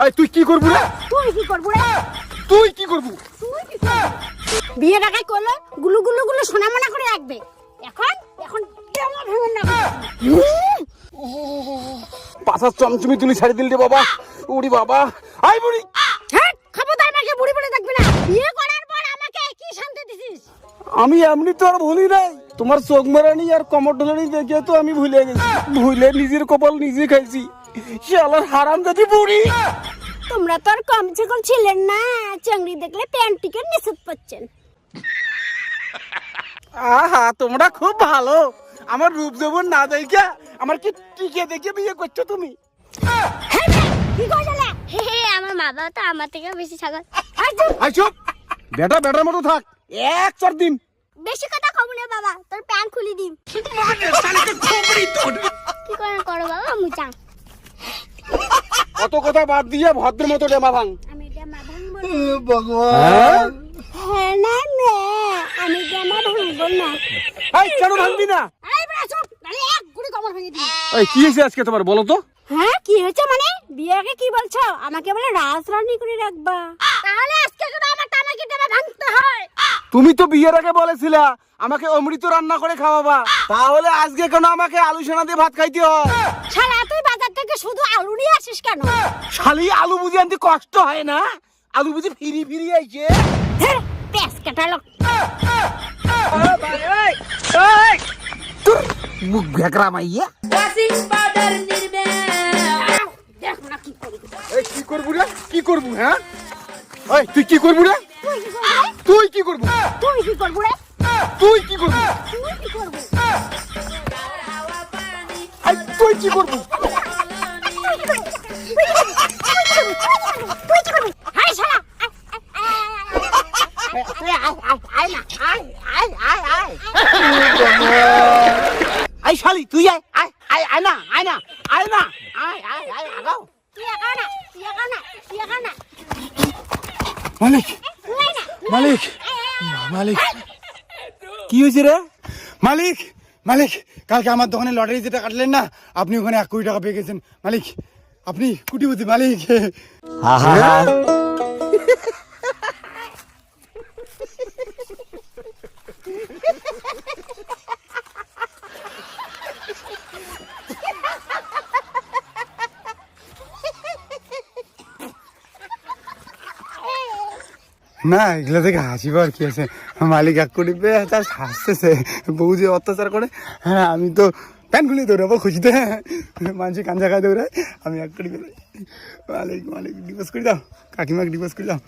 এই তুই কি করবি রে? তুই কি করবি রে? তুই কি করবি? বিয়ের আগে করলে গুলু গুলু গুলু সোনা মনা করে রাখবে। এখন এখন কেমন ভাঙন না। পাছার চমচমি তুলি ছাড়ি দিল রে বাবা। উড়ি বাবা। আই বুড়ি। হ্যাঁ, খবরদার আমাকে বুড়ি বলে দেখবি না। বিয়ে করার পর আমাকে কি শান্তি দিছিস? আমি এমনি তো আর ভুলি নাই। তোমার চোখ মারানি আর কমর ঢোলানি দেখে তো আমি ভুলে গেছি। ভুলে নিজের কপাল নিজে খাইছি। শালার হারামজাদি বুড়ি। তোমরা তো আর কম ছেকল ছিলেন না, চাংড়ি দেখলে প্যান্টিকে নিষেধ পাচ্ছেন। আহা, তোমরা খুব ভালো। আমার রূপ যৌবন না দেখে আমার কি টিকে দেখে বিয়ে করছো তুমি? কি কইলে? আমার মা বাবা তো আমার থেকে বেশি ছাগল। আই চুপ। বেটা বেটার মতো থাক। এক চর দিন। বেশি কথা কম না বাবা, তোর প্যান্ট খুলে দিন। কি করে করো বাবা মুচা? কত কথা বাদ দিয়ে ভদ্র মতো ডেমা ভাঙ। আমি জামা ভাঙবো না। ভগবান। হ্যাঁ না না, আমি জামা ভাঙবো না। এই কেন ভাঙবি না? এই বড়া চুপ, নালে এক গুড়ি কবর ভেঙে দিই। এই কি হয়েছে আজকে তোমার বলো তো? হ্যাঁ, কি হয়েছে মানে? বিয়ের আগে কি বলছো? আমাকে বলে রাজরানী করে রাখবা। তাহলে আজকে কেন আমার টামাকি জামা ভাঙতে হয়? তুমি তো বিয়ের আগে বলেছিলা আমাকে অমৃত রান্না করে খাওয়াবা। তাহলে আজকে কেন আমাকে আলু সেনা দিয়ে ভাত খাইতে হয়? শালা তুই বাজার থেকে শুধু আলু নিয়ে আসিস কেন? শালি আলু বুঝি আনতে কষ্ট হয় না? আলু বুঝি ফিরি ফিরি আইছে? হ্যাঁ, পেস কাটালো। মুখ ভেকরা মাইয়া। দেখ না কি করি। এই কি করবু রে? কি করবু? হ্যাঁ, এই তুই কি করবু রে? তুই কি করবি? তুই কি করবু? তুই কি করবি রে? তুই কি করবু? তুই কি করবি? এই তুই কি করবু? হাই শালা, এই শালি তুই আয় আয় আয় আয় না আয় না আয় না আয় আয় আয় আগাও। তুই একা না, তুই একা না, তুই একা না। মালিক মালিক মালিক কি হয়েছে রে? মালিক মালিক, কালকে আমার দোকানে লটারি যেটা কাটলেন না, আপনি ওখানে 1 কোটি টাকা পেয়ে গেছেন মালিক। আপনি কোটিপতি মালিক। না, এগুলো থেকে হাসি পাওয়ার কি আছে? মালিক 1 কোটি পেয়ে তার হাসতেছে, বউ যে অত্যাচার করে। হ্যাঁ, আমি তো প্যান খুলে দৌড়াবো খুশিতে। মানুষ কাঞ্জা খায় দৌড়ায়, আমি 1 কোটি পেলে। মালিক মালিক ডিভোর্স করে দাও, কাকিমাকে ডিভোর্স করে দাও।